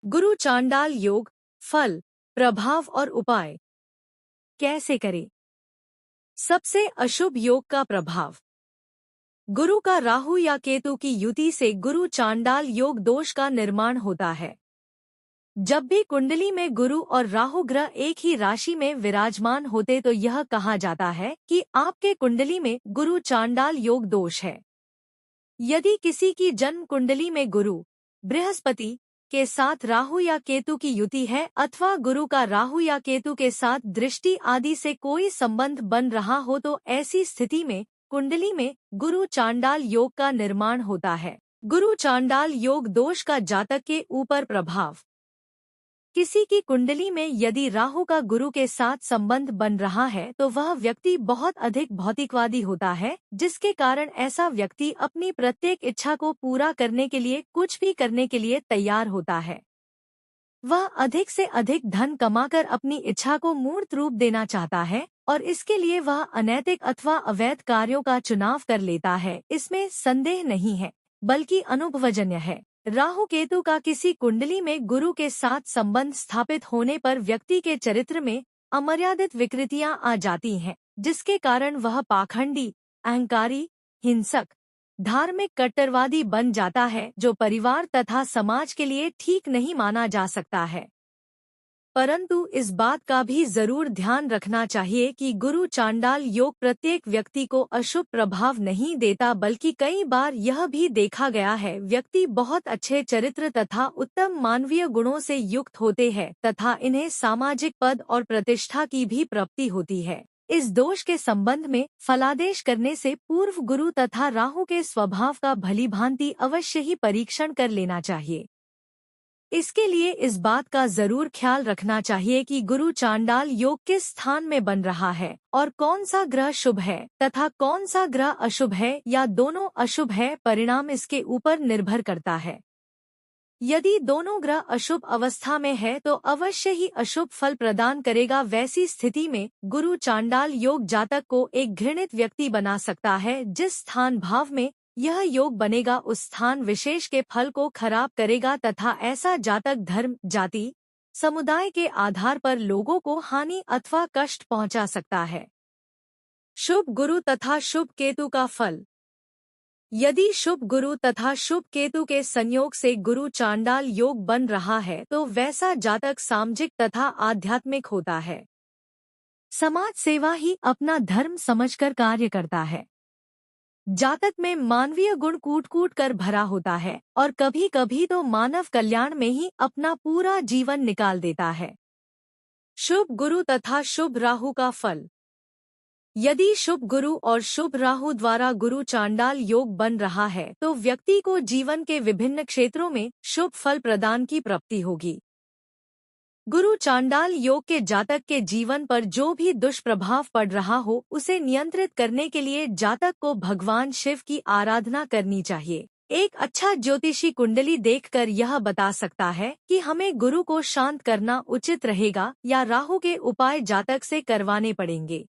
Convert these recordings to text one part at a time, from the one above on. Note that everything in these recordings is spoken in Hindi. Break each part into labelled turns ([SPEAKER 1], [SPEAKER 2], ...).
[SPEAKER 1] गुरु चांडाल योग, फल, प्रभाव और उपाय कैसे करें। सबसे अशुभ योग का प्रभाव। गुरु का राहु या केतु की युति से गुरु चांडाल योग दोष का निर्माण होता है। जब भी कुंडली में गुरु और राहु ग्रह एक ही राशि में विराजमान होते तो यह कहा जाता है कि आपके कुंडली में गुरु चांडाल योग दोष है। यदि किसी की जन्म कुंडली में गुरु, बृहस्पति के साथ राहु या केतु की युति है अथवा गुरु का राहु या केतु के साथ दृष्टि आदि से कोई संबंध बन रहा हो तो ऐसी स्थिति में कुंडली में गुरु चांडाल योग का निर्माण होता है। गुरु चांडाल योग दोष का जातक के ऊपर प्रभाव। किसी की कुंडली में यदि राहु का गुरु के साथ संबंध बन रहा है तो वह व्यक्ति बहुत अधिक भौतिकवादी होता है, जिसके कारण ऐसा व्यक्ति अपनी प्रत्येक इच्छा को पूरा करने के लिए कुछ भी करने के लिए तैयार होता है। वह अधिक से अधिक धन कमाकर अपनी इच्छा को मूर्त रूप देना चाहता है और इसके लिए वह अनैतिक अथवा अवैध कार्यों का चुनाव कर लेता है। इसमें संदेह नहीं है, बल्कि अनुभवजन्य है। राहु केतु का किसी कुंडली में गुरु के साथ संबंध स्थापित होने पर व्यक्ति के चरित्र में अमर्यादित विकृतियां आ जाती हैं, जिसके कारण वह पाखंडी, अहंकारी, हिंसक, धार्मिक कट्टरवादी बन जाता है, जो परिवार तथा समाज के लिए ठीक नहीं माना जा सकता है। परंतु इस बात का भी जरूर ध्यान रखना चाहिए कि गुरु चांडाल योग प्रत्येक व्यक्ति को अशुभ प्रभाव नहीं देता, बल्कि कई बार यह भी देखा गया है व्यक्ति बहुत अच्छे चरित्र तथा उत्तम मानवीय गुणों से युक्त होते हैं तथा इन्हें सामाजिक पद और प्रतिष्ठा की भी प्राप्ति होती है। इस दोष के संबंध में फलादेश करने से पूर्व गुरु तथा राहु के स्वभाव का भलीभांति अवश्य ही परीक्षण कर लेना चाहिए। इसके लिए इस बात का जरूर ख्याल रखना चाहिए कि गुरु चांडाल योग किस स्थान में बन रहा है और कौन सा ग्रह शुभ है तथा कौन सा ग्रह अशुभ है या दोनों अशुभ है। परिणाम इसके ऊपर निर्भर करता है। यदि दोनों ग्रह अशुभ अवस्था में है तो अवश्य ही अशुभ फल प्रदान करेगा। वैसी स्थिति में गुरु चांडाल योग जातक को एक घृणित व्यक्ति बना सकता है। जिस स्थान भाव में यह योग बनेगा उस स्थान विशेष के फल को खराब करेगा तथा ऐसा जातक धर्म, जाति, समुदाय के आधार पर लोगों को हानि अथवा कष्ट पहुंचा सकता है। शुभ गुरु तथा शुभ केतु का फल। यदि शुभ गुरु तथा शुभ केतु के संयोग से गुरु चांडाल योग बन रहा है तो वैसा जातक सामाजिक तथा आध्यात्मिक होता है। समाज सेवा ही अपना धर्म समझकर कार्य करता है। जातक में मानवीय गुण कूट कूट कर भरा होता है और कभी कभी तो मानव कल्याण में ही अपना पूरा जीवन निकाल देता है। शुभ गुरु तथा शुभ राहु का फल। यदि शुभ गुरु और शुभ राहु द्वारा गुरु चांडाल योग बन रहा है तो व्यक्ति को जीवन के विभिन्न क्षेत्रों में शुभ फल प्रदान की प्राप्ति होगी। गुरु चांडाल योग के जातक के जीवन पर जो भी दुष्प्रभाव पड़ रहा हो उसे नियंत्रित करने के लिए जातक को भगवान शिव की आराधना करनी चाहिए। एक अच्छा ज्योतिषी कुंडली देखकर यह बता सकता है कि हमें गुरु को शांत करना उचित रहेगा या राहु के उपाय जातक से करवाने पड़ेंगे।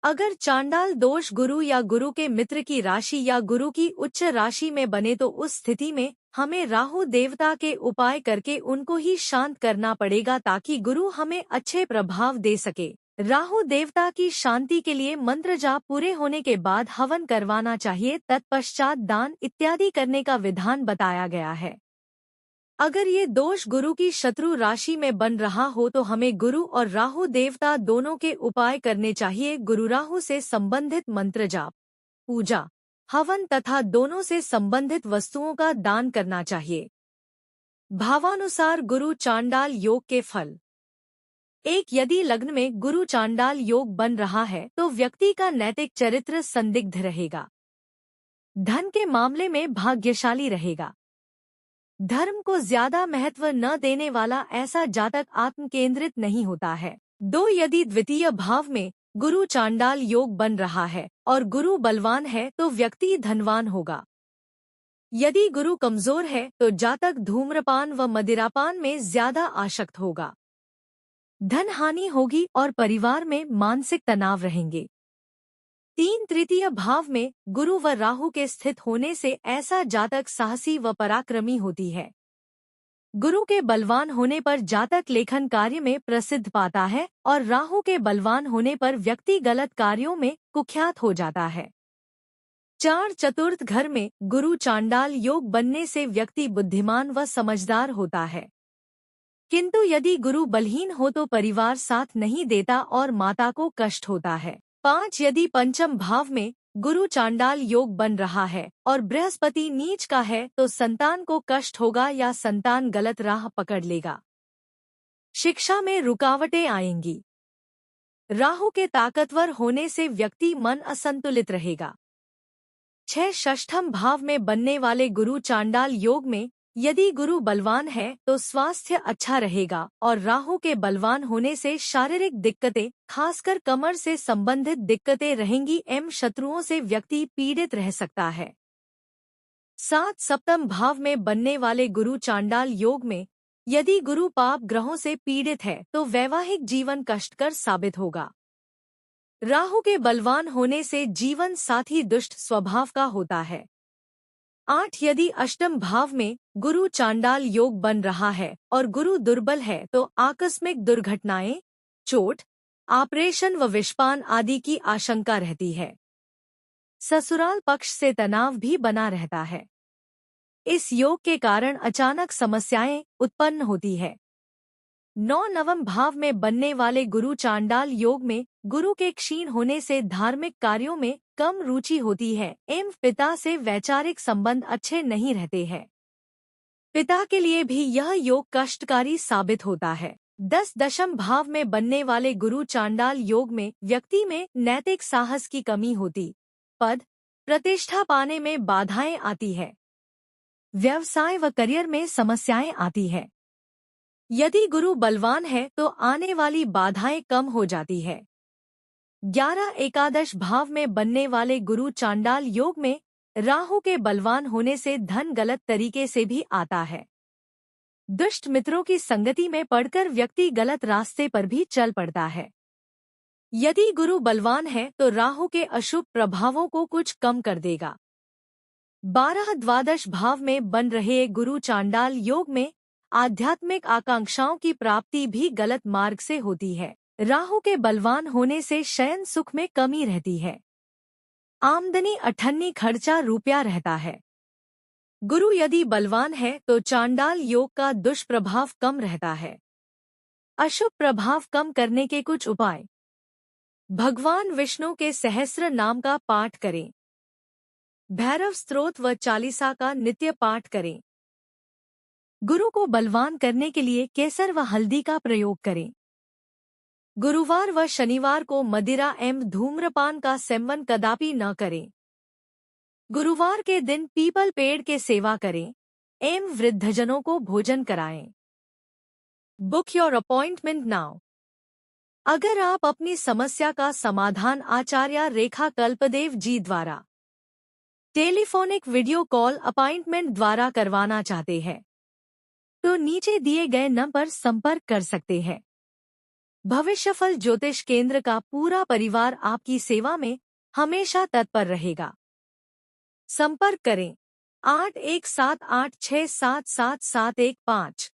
[SPEAKER 1] अगर चांडाल दोष गुरु या गुरु के मित्र की राशि या गुरु की उच्च राशि में बने तो उस स्थिति में हमें राहु देवता के उपाय करके उनको ही शांत करना पड़ेगा ताकि गुरु हमें अच्छे प्रभाव दे सके। राहु देवता की शांति के लिए मंत्र जाप पूरे होने के बाद हवन करवाना चाहिए। तत्पश्चात दान इत्यादि करने का विधान बताया गया है। अगर ये दोष गुरु की शत्रु राशि में बन रहा हो तो हमें गुरु और राहु देवता दोनों के उपाय करने चाहिए। गुरु राहु से संबंधित मंत्र जाप, पूजा, हवन तथा दोनों से संबंधित वस्तुओं का दान करना चाहिए। भावानुसार गुरु चांडाल योग के फल। एक, यदि लग्न में गुरु चांडाल योग बन रहा है तो व्यक्ति का नैतिक चरित्र संदिग्ध रहेगा। धन के मामले में भाग्यशाली रहेगा। धर्म को ज्यादा महत्व न देने वाला ऐसा जातक आत्म केंद्रित नहीं होता है। 2, यदि द्वितीय भाव में गुरु चांडाल योग बन रहा है और गुरु बलवान है तो व्यक्ति धनवान होगा। यदि गुरु कमजोर है तो जातक धूम्रपान व मदिरापान में ज्यादा आसक्त होगा। धन हानि होगी और परिवार में मानसिक तनाव रहेंगे। 3, तृतीय भाव में गुरु व राहु के स्थित होने से ऐसा जातक साहसी व पराक्रमी होती है। गुरु के बलवान होने पर जातक लेखन कार्य में प्रसिद्ध पाता है और राहु के बलवान होने पर व्यक्ति गलत कार्यों में कुख्यात हो जाता है। 4 चतुर्थ घर में गुरु चांडाल योग बनने से व्यक्ति बुद्धिमान व समझदार होता है, किंतु यदि गुरु बलहीन हो तो परिवार साथ नहीं देता और माता को कष्ट होता है। 5 यदि पंचम भाव में गुरु चांडाल योग बन रहा है और बृहस्पति नीच का है तो संतान को कष्ट होगा या संतान गलत राह पकड़ लेगा। शिक्षा में रुकावटें आएंगी। राहु के ताकतवर होने से व्यक्ति मन असंतुलित रहेगा। 6 षष्ठम भाव में बनने वाले गुरु चांडाल योग में यदि गुरु बलवान है तो स्वास्थ्य अच्छा रहेगा और राहु के बलवान होने से शारीरिक दिक्कतें, खासकर कमर से संबंधित दिक्कतें रहेंगी एवं शत्रुओं से व्यक्ति पीड़ित रह सकता है। 7 सप्तम भाव में बनने वाले गुरु चांडाल योग में यदि गुरु पाप ग्रहों से पीड़ित है तो वैवाहिक जीवन कष्टकर साबित होगा। राहु के बलवान होने से जीवन साथी दुष्ट स्वभाव का होता है। 8 यदि अष्टम भाव में गुरु चांडाल योग बन रहा है और गुरु दुर्बल है तो आकस्मिक दुर्घटनाएं, चोट, ऑपरेशन व विषपान आदि की आशंका रहती है। ससुराल पक्ष से तनाव भी बना रहता है। इस योग के कारण अचानक समस्याएं उत्पन्न होती है। 9 नवम भाव में बनने वाले गुरु चांडाल योग में गुरु के क्षीण होने से धार्मिक कार्यों में कम रुचि होती है एवं पिता से वैचारिक संबंध अच्छे नहीं रहते हैं। पिता के लिए भी यह योग कष्टकारी साबित होता है। 10 दशम भाव में बनने वाले गुरु चांडाल योग में व्यक्ति में नैतिक साहस की कमी होती, पद प्रतिष्ठा पाने में बाधाएं आती है। व्यवसाय व करियर में समस्याएं आती है। यदि गुरु बलवान है तो आने वाली बाधाएं कम हो जाती है। 11 एकादश भाव में बनने वाले गुरु चांडाल योग में राहु के बलवान होने से धन गलत तरीके से भी आता है। दुष्ट मित्रों की संगति में पड़कर व्यक्ति गलत रास्ते पर भी चल पड़ता है। यदि गुरु बलवान है तो राहु के अशुभ प्रभावों को कुछ कम कर देगा। 12 द्वादश भाव में बन रहे गुरु चांडाल योग में आध्यात्मिक आकांक्षाओं की प्राप्ति भी गलत मार्ग से होती है। राहु के बलवान होने से शयन सुख में कमी रहती है। आमदनी अठन्नी खर्चा रुपया रहता है। गुरु यदि बलवान है तो चांडाल योग का दुष्प्रभाव कम रहता है। अशुभ प्रभाव कम करने के कुछ उपाय। भगवान विष्णु के सहस्र नाम का पाठ करें। भैरव स्तोत्र व चालीसा का नित्य पाठ करें। गुरु को बलवान करने के लिए केसर व हल्दी का प्रयोग करें। गुरुवार व शनिवार को मदिरा एवं धूम्रपान का सेवन कदापि न करें। गुरुवार के दिन पीपल पेड़ के सेवा करें एवं वृद्धजनों को भोजन कराएं। Book your appointment now. अगर आप अपनी समस्या का समाधान आचार्य रेखा कल्पदेव जी द्वारा टेलीफोनिक वीडियो कॉल अपॉइंटमेंट द्वारा करवाना चाहते हैं तो नीचे दिए गए नंबर पर संपर्क कर सकते हैं। भविष्यफल ज्योतिष केंद्र का पूरा परिवार आपकी सेवा में हमेशा तत्पर रहेगा। संपर्क करें 8178677715।